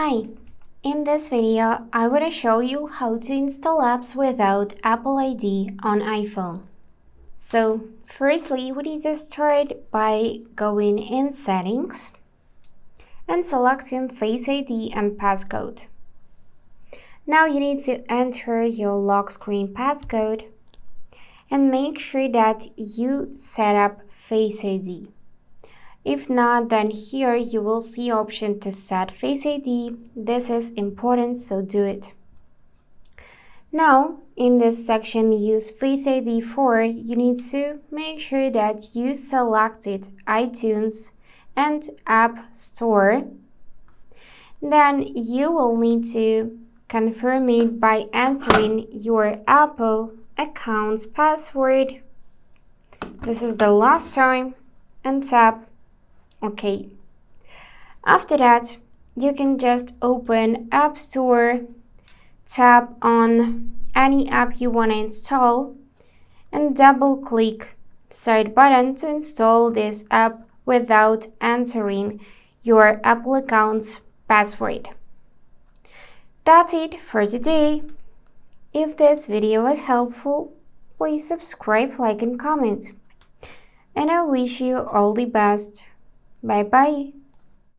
Hi, in this video I want to show you how to install apps without Apple ID on iPhone. So firstly, we need to start by going in Settings and selecting Face ID and passcode. Now you need to enter your lock screen passcode and make sure that you set up Face ID. If not, then here you will see option to set Face ID. This is important, so do it. Now, in this section, use Face ID for, you need to make sure that you selected iTunes and App Store. Then you will need to confirm it by entering your Apple account's password. This is the last time, and tap OK. After that, you can just open App Store, tap on any app you want to install, and double-click Start button to install this app without entering your Apple account's password. That's it for today. If this video was helpful, please subscribe, like, and comment. And I wish you all the best. Bye bye.